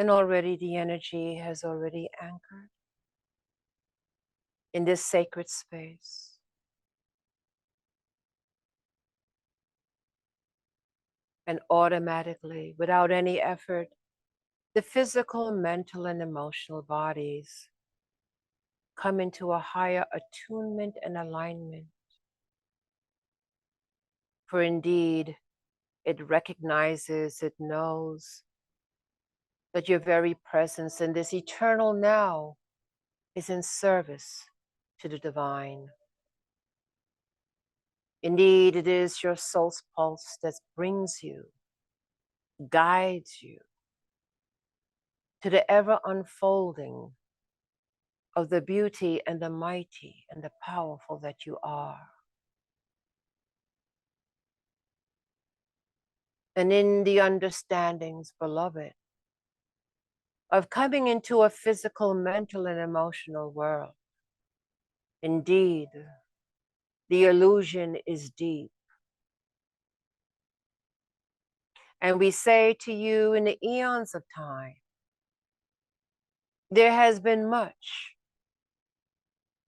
And already the energy has already anchored in this sacred space. And automatically, without any effort, the physical, mental, and emotional bodies come into a higher attunement and alignment. For indeed, it recognizes, it knows that your very presence in this eternal now is in service to the divine. Indeed, it is your soul's pulse that brings you, guides you to the ever unfolding of the beauty and the mighty and the powerful that you are. And in the understandings, beloved, of coming into a physical, mental, and emotional world, indeed, the illusion is deep. And we say to you, in the eons of time, there has been much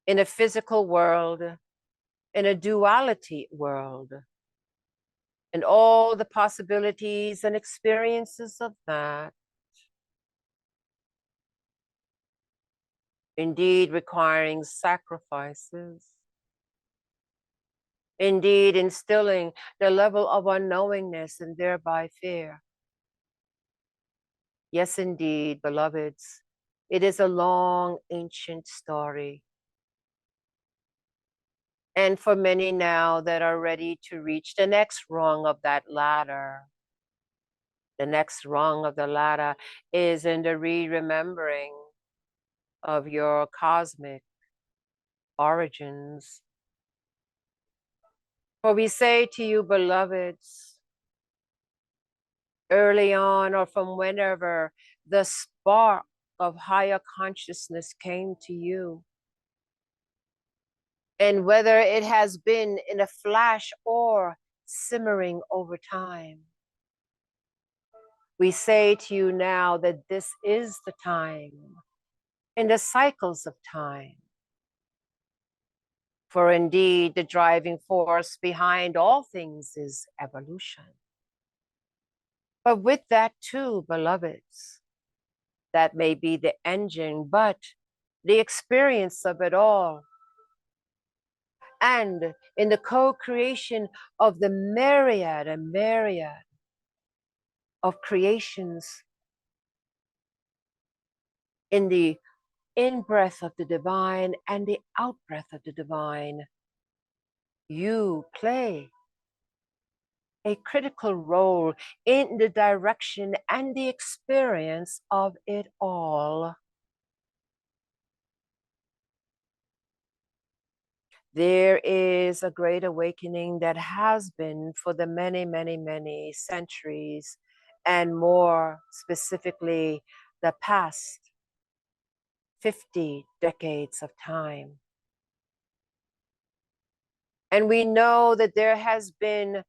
in a physical world, in a duality world, and all the possibilities and experiences of that, indeed requiring sacrifices, indeed instilling the level of unknowingness and thereby fear. Yes, indeed, beloveds, it is a long, ancient story. And for many now that are ready to reach the next rung of that ladder, the next rung of the ladder is in the remembering of your cosmic origins. For we say to you, beloveds, early on or from whenever the spark of higher consciousness came to you, and whether it has been in a flash or simmering over time, we say to you now that this is the time in the cycles of time. For indeed, the driving force behind all things is evolution. But with that too, beloveds, that may be the engine, but the experience of it all. And in the co-creation of the myriad and myriad of creations, in the in-breath of the divine and the out-breath of the divine, you play a critical role in the direction and the experience of it all. There is a great awakening that has been for the many, many, many centuries, and more specifically, the past 50 decades of time. And we know that there has been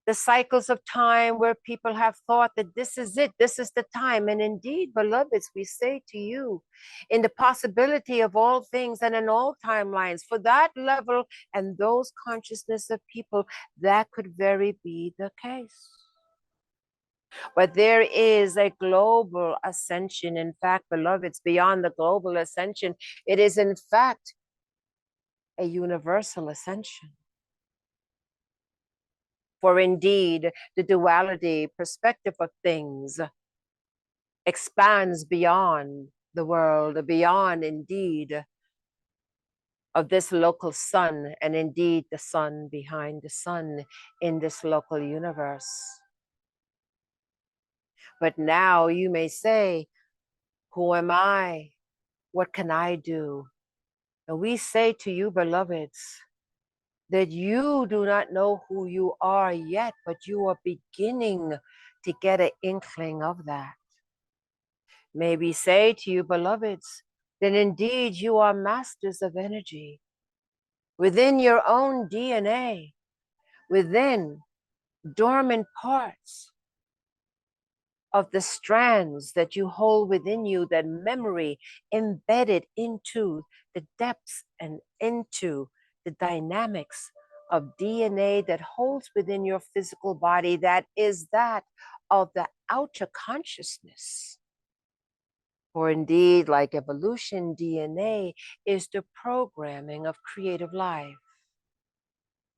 the cycles of time where people have thought that this is it, this is the time. And indeed, beloveds, we say to you, in the possibility of all things and in all timelines, for that level and those consciousness of people, that could very be the case. But there is a global ascension. In fact, beloveds, beyond the global ascension, it is in fact a universal ascension. For indeed, the duality perspective of things expands beyond the world, beyond indeed of this local sun, and indeed the sun behind the sun in this local universe. But now you may say, who am I? What can I do? And we say to you, beloveds, that you do not know who you are yet, but you are beginning to get an inkling of that. May we say to you, beloveds, that indeed you are masters of energy within your own DNA, within dormant parts of the strands that you hold within you, that memory embedded into the depths and into the dynamics of DNA that holds within your physical body, that is that of the outer consciousness. For indeed, like evolution, DNA is the programming of creative life.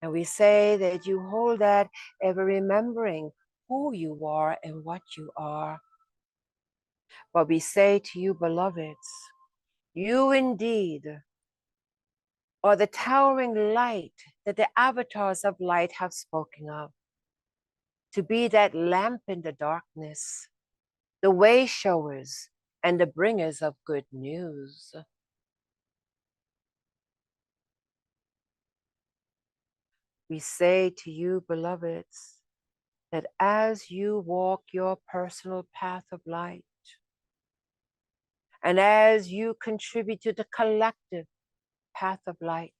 And we say that you hold that ever remembering who you are and what you are. But we say to you, beloveds, you indeed are the towering light that the avatars of light have spoken of. To be that lamp in the darkness, the way showers and the bringers of good news. We say to you, beloveds, that as you walk your personal path of light, and as you contribute to the collective path of light,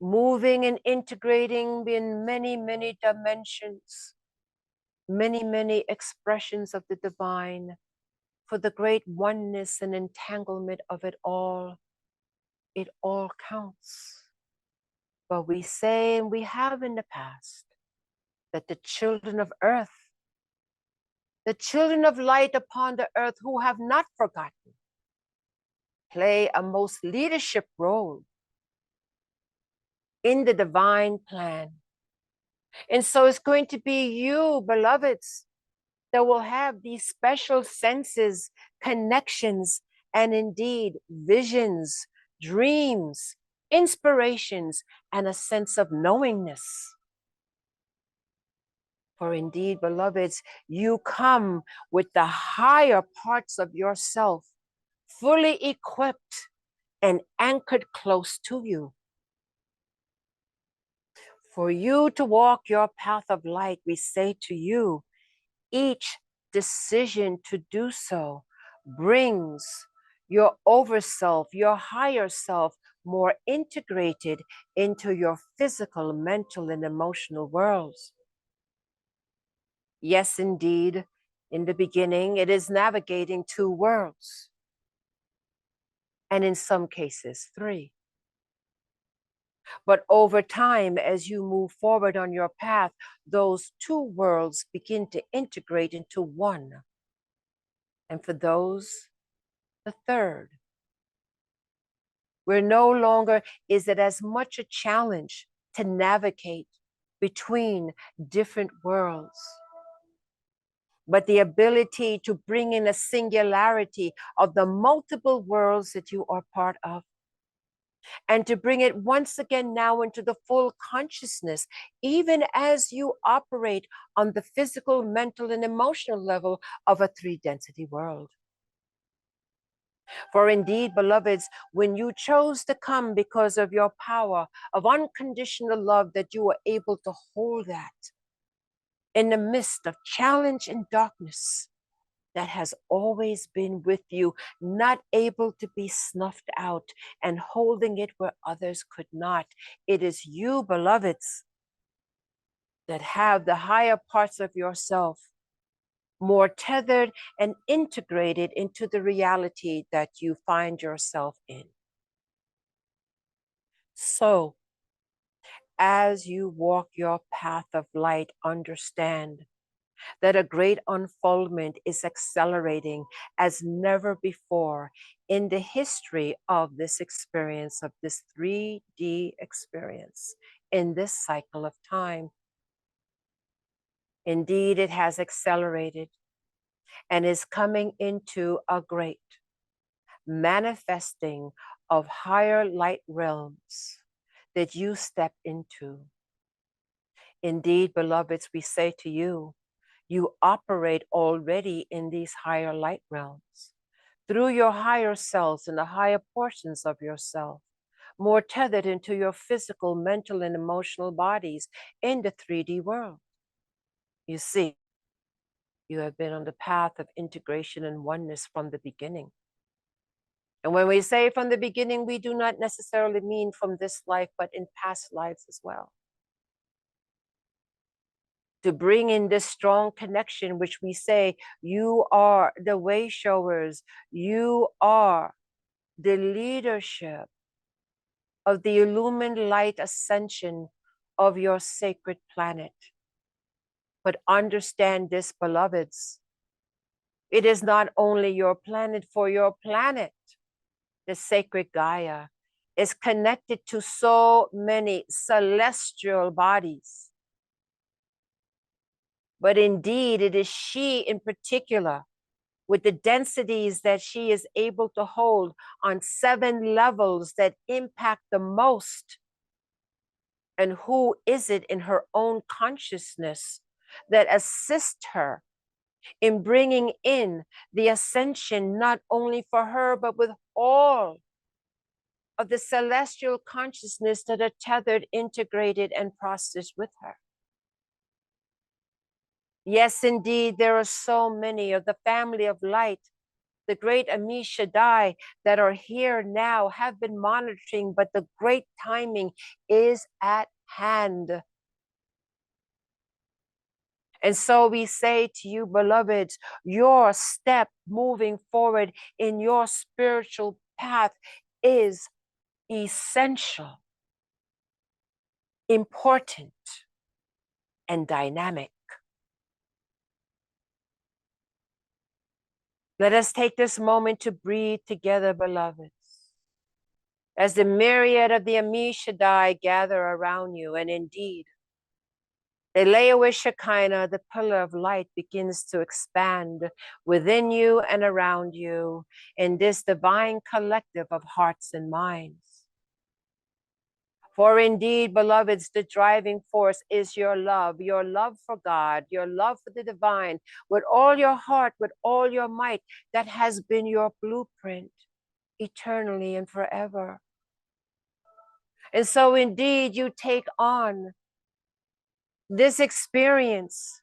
moving and integrating in many, many dimensions, many, many expressions of the divine, for the great oneness and entanglement of it all counts. But we say, and we have in the past, that the children of earth, the children of light upon the earth who have not forgotten, play a most leadership role in the divine plan. And so it's going to be you, beloveds, that will have these special senses, connections, and indeed visions, dreams, inspirations, and a sense of knowingness. For indeed, beloveds, you come with the higher parts of yourself fully equipped and anchored close to you. For you to walk your path of light, we say to you, each decision to do so brings your overself, your higher self, more integrated into your physical, mental, and emotional worlds. Yes, indeed, in the beginning, it is navigating two worlds, and in some cases, three. But over time, as you move forward on your path, those two worlds begin to integrate into one. And for those, the third, where no longer is it as much a challenge to navigate between different worlds, but the ability to bring in a singularity of the multiple worlds that you are part of, and to bring it once again now into the full consciousness, even as you operate on the physical, mental, and emotional level of a three-density world. For indeed, beloveds, when you chose to come because of your power of unconditional love, that you were able to hold that in the midst of challenge and darkness that has always been with you, not able to be snuffed out, and holding it where others could not. It is you, beloveds, that have the higher parts of yourself more tethered and integrated into the reality that you find yourself in. So, as you walk your path of light, understand that a great unfoldment is accelerating as never before in the history of this experience, of this 3D experience, in this cycle of time. Indeed, it has accelerated and is coming into a great manifesting of higher light realms that you step into. Indeed, beloveds, we say to you, you operate already in these higher light realms through your higher selves and the higher portions of yourself, more tethered into your physical, mental, and emotional bodies in the 3D world. You see, you have been on the path of integration and oneness from the beginning. And when we say from the beginning, we do not necessarily mean from this life, but in past lives as well. to bring in this strong connection, which we say, you are the way showers, you are the leadership of the illumined light ascension of your sacred planet. But understand this, beloveds, it is not only your planet, for your planet, the sacred Gaia, is connected to so many celestial bodies. But indeed, it is she in particular, with the densities that she is able to hold on 7 levels, that impact the most. And who is it in her own consciousness that assists her in bringing in the ascension, not only for her, but with all of the celestial consciousness that are tethered, integrated, and processed with her? Yes, indeed, there are so many of the family of light, the great Ami Shaddai, that are here now, have been monitoring, but the great timing is at hand. And so we say to you, beloveds, your step moving forward in your spiritual path is essential, important, and dynamic. Let us take this moment to breathe together, beloveds, as the myriad of the Ami Shaddai gather around you. And indeed, the Leawish Shekinah, the pillar of light, begins to expand within you and around you in this divine collective of hearts and minds. For indeed, beloveds, the driving force is your love for God, your love for the divine, with all your heart, with all your might. That has been your blueprint eternally and forever. And so indeed, you take on this experience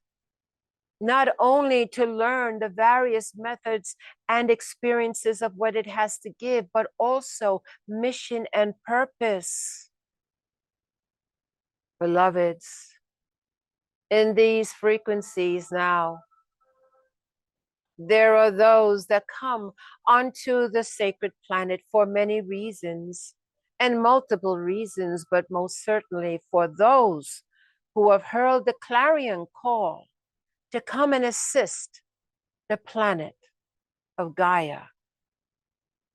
not only to learn the various methods and experiences of what it has to give, but also mission and purpose. Beloveds, in these frequencies now, there are those that come onto the sacred planet for many reasons and multiple reasons, but most certainly for those who have heard the clarion call to come and assist the planet of Gaia.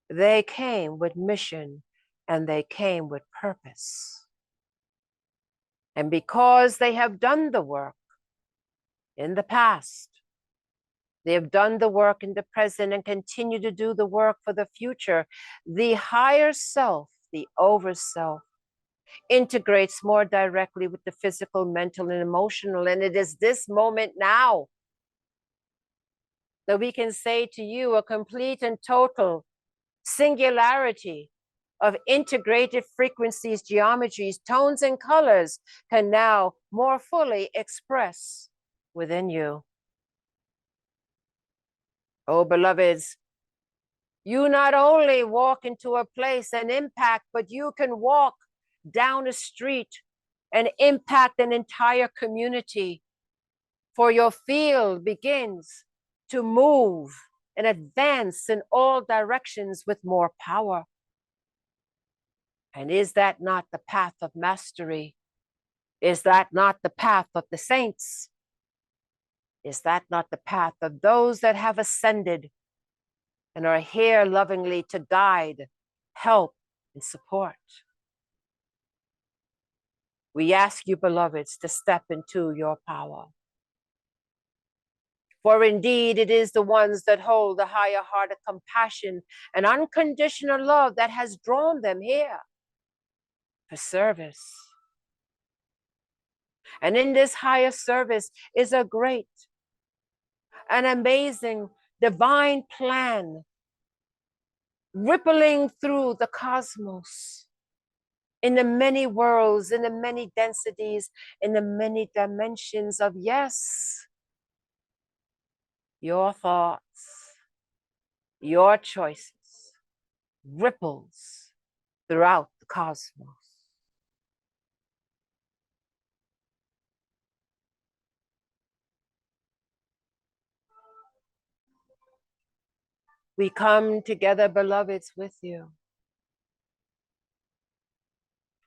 They came with mission and they came with purpose. And because they have done the work in the past, they have done the work in the present and continue to do the work for the future, the higher self, the overself, integrates more directly with the physical, mental, and emotional. And it is this moment now that we can say to you, a complete and total singularity of integrated frequencies, geometries, tones, and colors can now more fully express within you. Oh, beloveds, you not only walk into a place and impact, but you can walk down a street and impact an entire community. For your field begins to move and advance in all directions with more power. And is that not the path of mastery? Is that not the path of the saints? Is that not the path of those that have ascended and are here lovingly to guide, help, and support? We ask you, beloveds, to step into your power. For indeed, it is the ones that hold the higher heart of compassion and unconditional love that has drawn them here for service. And in this higher service is a great, an amazing divine plan rippling through the cosmos, in the many worlds, in the many densities, in the many dimensions of, yes, your thoughts, your choices, ripples throughout the cosmos. We come together, beloveds, with you.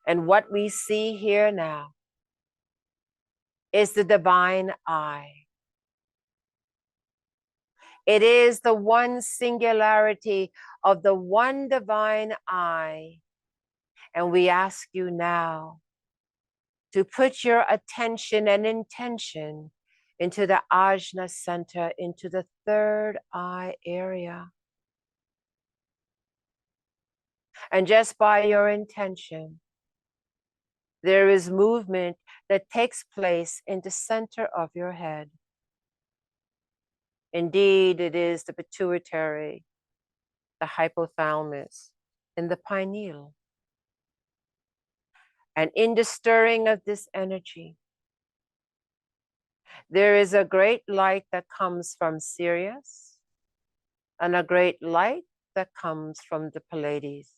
And what we see here now is the divine eye. It is the one singularity of the one divine eye. And we ask you now to put your attention and intention into the Ajna center, into the third eye area. And just by your intention, there is movement that takes place in the center of your head. Indeed, it is the pituitary, the hypothalamus, and the pineal. And in the stirring of this energy, there is a great light that comes from Sirius and a great light that comes from the Pleiades.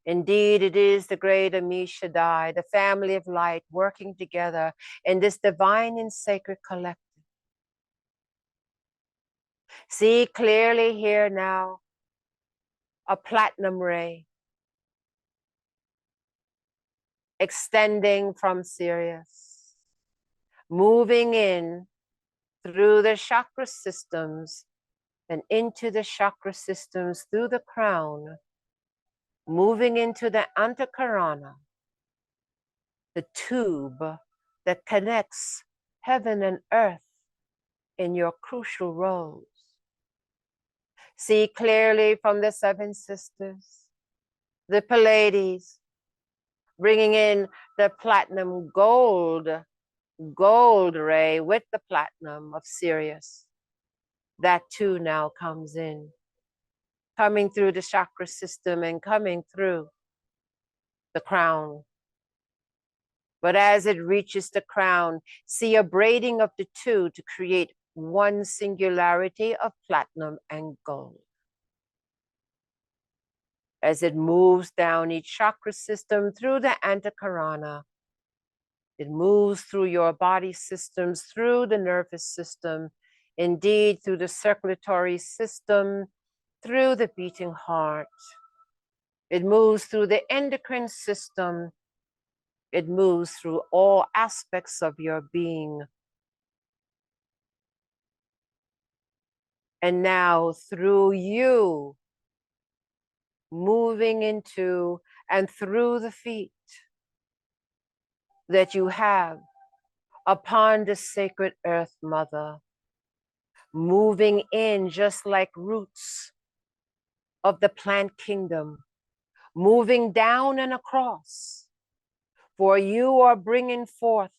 Indeed, it is the great Amishadai, the family of light, working together in this divine and sacred collective. See clearly here now a platinum ray extending from Sirius, moving in through the chakra systems and into the chakra systems through the crown, moving into the Antakarana, the tube that connects heaven and earth in your crucial roles. See clearly from the seven sisters, the Pleiades, bringing in the platinum gold ray with the platinum of Sirius. That too now comes in, coming through the chakra system and coming through the crown. But as it reaches the crown, see a braiding of the two to create one singularity of platinum and gold. As it moves down each chakra system through the Antakarana, it moves through your body systems, through the nervous system, indeed through the circulatory system, through the beating heart. It moves through the endocrine system. It moves through all aspects of your being. And now through you, moving into and through the feet that you have upon the sacred earth mother, moving in just like roots of the plant kingdom, moving down and across, for you are bringing forth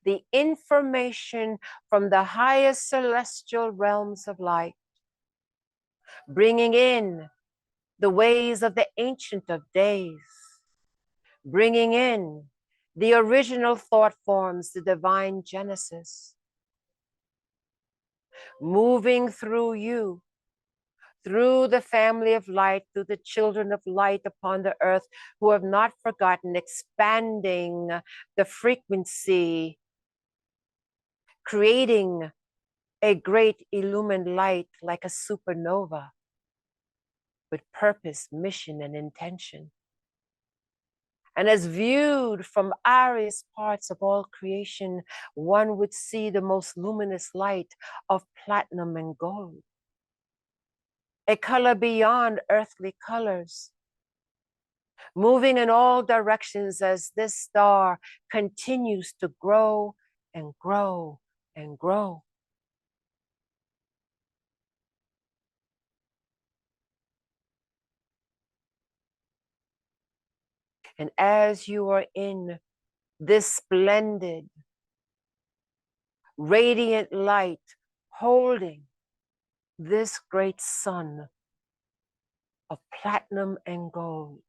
the information from the highest celestial realms of light, bringing in the ways of the Ancient of Days, bringing in the original thought forms, the divine Genesis, moving through you, through the family of light, through the children of light upon the earth who have not forgotten, expanding the frequency, creating a great illumined light like a supernova with purpose, mission, and intention. And as viewed from various parts of all creation, one would see the most luminous light of platinum and gold, a color beyond earthly colors, moving in all directions as this star continues to grow and grow and grow. And as you are in this splendid, radiant light, holding this great sun of platinum and gold,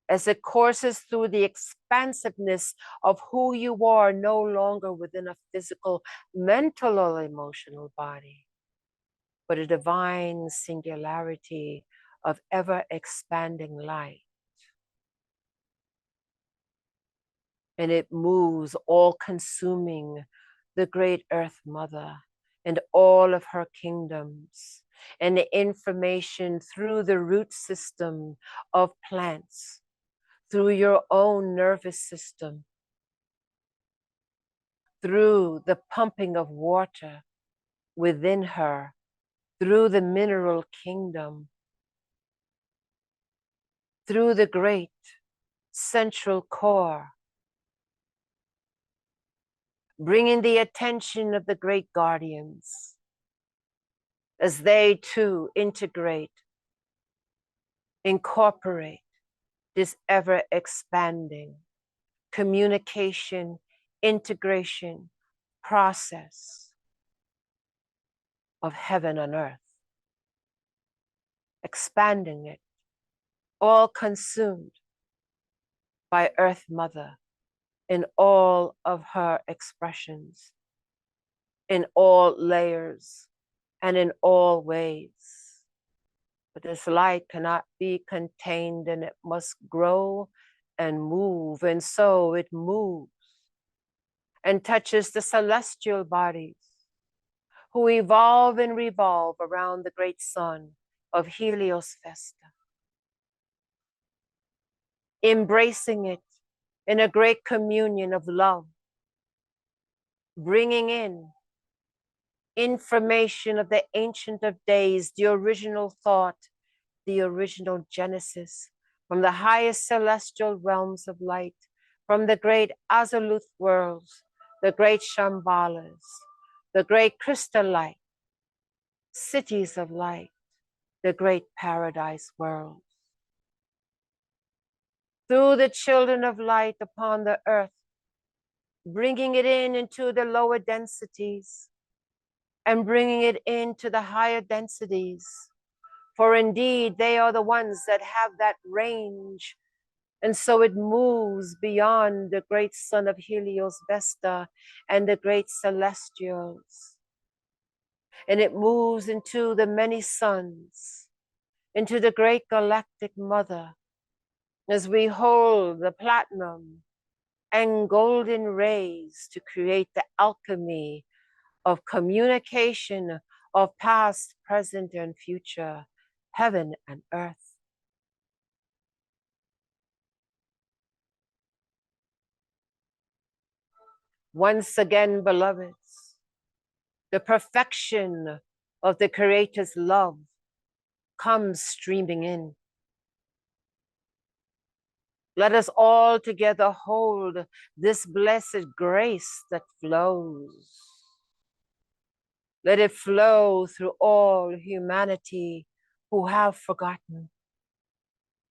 as it courses through the expansiveness of who you are, no longer within a physical, mental, or emotional body, but a divine singularity of ever expanding light. And it moves all consuming the great Earth Mother and all of her kingdoms, and the information through the root system of plants, through your own nervous system, through the pumping of water within her, through the mineral kingdom, through the great central core, bringing the attention of the great guardians as they too integrate, incorporate this ever expanding communication, integration process of heaven and earth, expanding it, all consumed by Earth Mother in all of her expressions, in all layers, and in all ways. But this light cannot be contained, and it must grow and move. And so it moves and touches the celestial bodies who evolve and revolve around the great sun of Helios Vesta, embracing it in a great communion of love, bringing in information of the Ancient of Days, the original thought, the original Genesis, from the highest celestial realms of light, from the great Azalith worlds, the great Shambhalas, the great crystal light, cities of light, the great paradise world. Through the children of light upon the earth, bringing it into the lower densities and bringing it into the higher densities. For indeed, they are the ones that have that range. And so it moves beyond the great sun of Helios Vesta and the great celestials. And it moves into the many suns, into the great galactic mother, as we hold the platinum and golden rays to create the alchemy of communication of past, present, and future, heaven and earth. Once again, beloveds, the perfection of the Creator's love comes streaming in. Let us all together hold this blessed grace that flows. Let it flow through all humanity who have forgotten.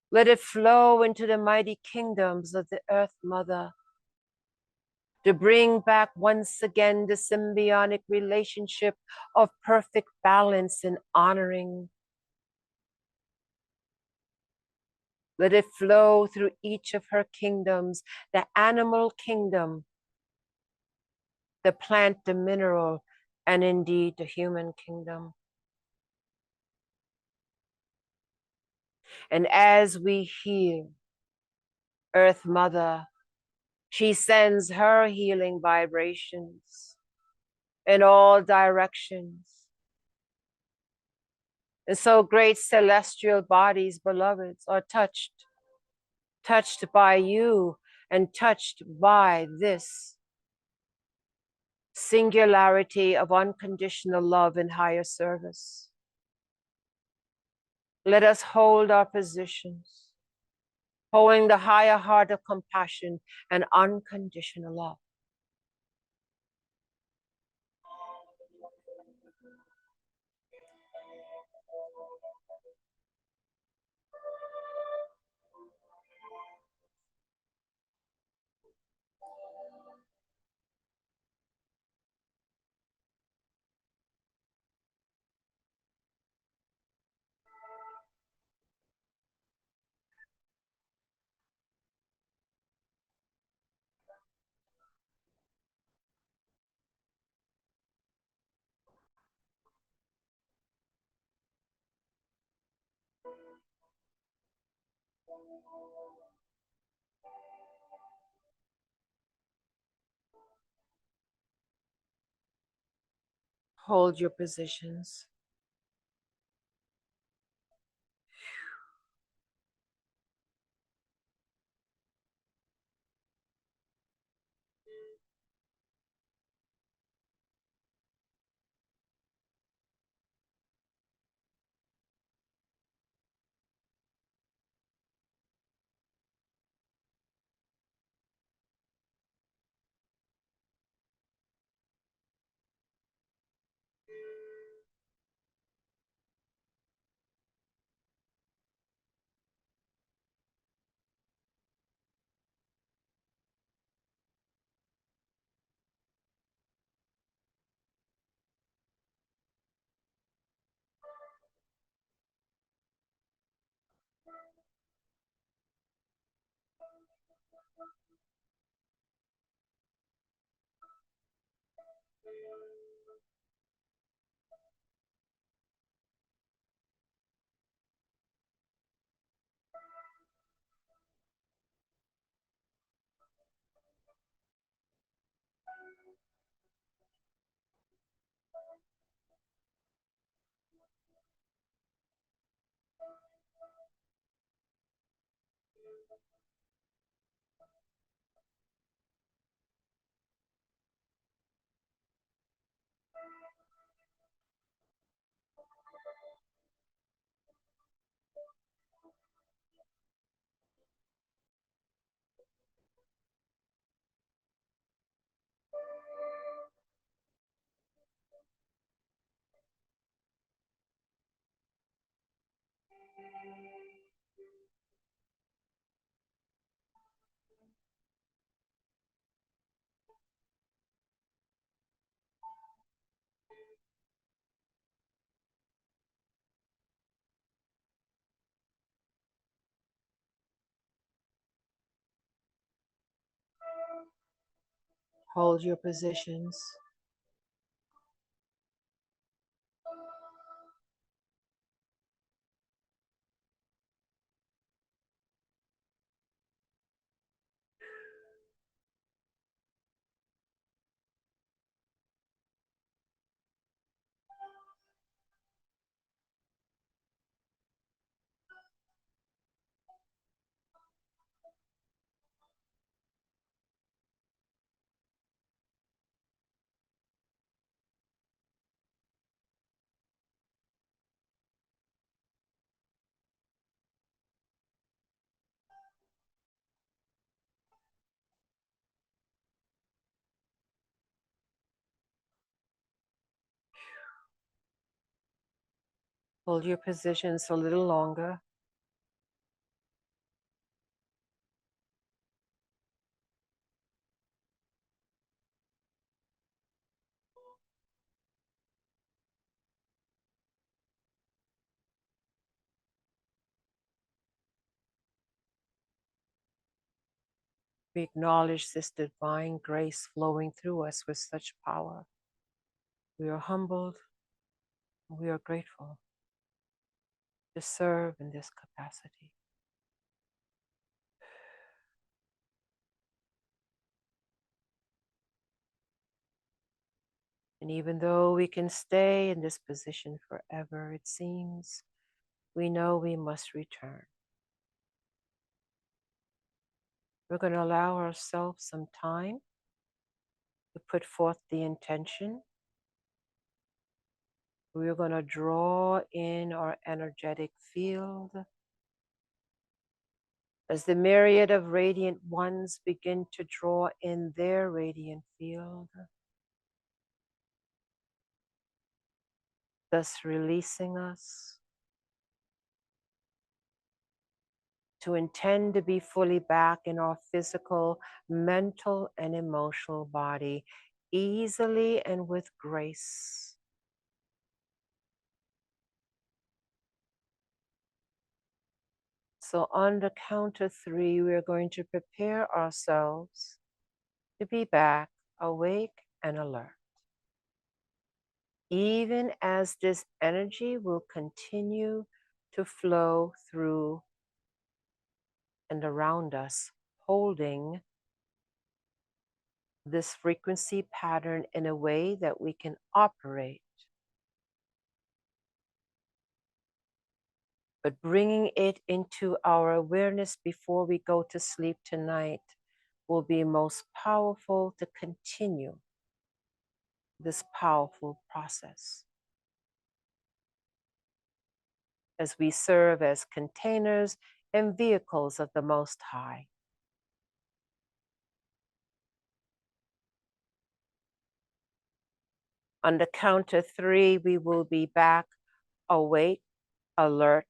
Let it flow into the mighty kingdoms of the Earth Mother to bring back once again the symbiotic relationship of perfect balance and honoring. Let it flow through each of her kingdoms, the animal kingdom, the plant, the mineral, and indeed the human kingdom. And as we hear Earth Mother, she sends her healing vibrations in all directions. And so great celestial bodies, beloveds, are touched by you and touched by this singularity of unconditional love and higher service. Let us hold our positions, holding the higher heart of compassion and unconditional love. Hold your positions. Hold your positions. Hold your positions a little longer. We acknowledge this divine grace flowing through us with such power. We are humbled. We are grateful to serve in this capacity. And even though we can stay in this position forever, it seems, we know we must return. We're going to allow ourselves some time to put forth the intention. We're going to draw in our energetic field as the myriad of radiant ones begin to draw in their radiant field, thus releasing us to intend to be fully back in our physical, mental, and emotional body easily and with grace. So on the count of 3, we are going to prepare ourselves to be back, awake and alert. Even as this energy will continue to flow through and around us, holding this frequency pattern in a way that we can operate but bringing it into our awareness before we go to sleep tonight will be most powerful to continue this powerful process as we serve as containers and vehicles of the Most High. On the count of 3, we will be back, awake, alert,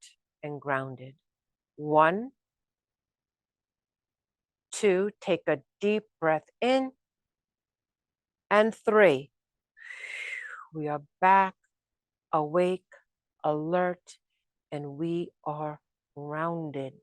and grounded. 1, 2, take a deep breath in, and 3, we are back, awake, alert, and we are grounded.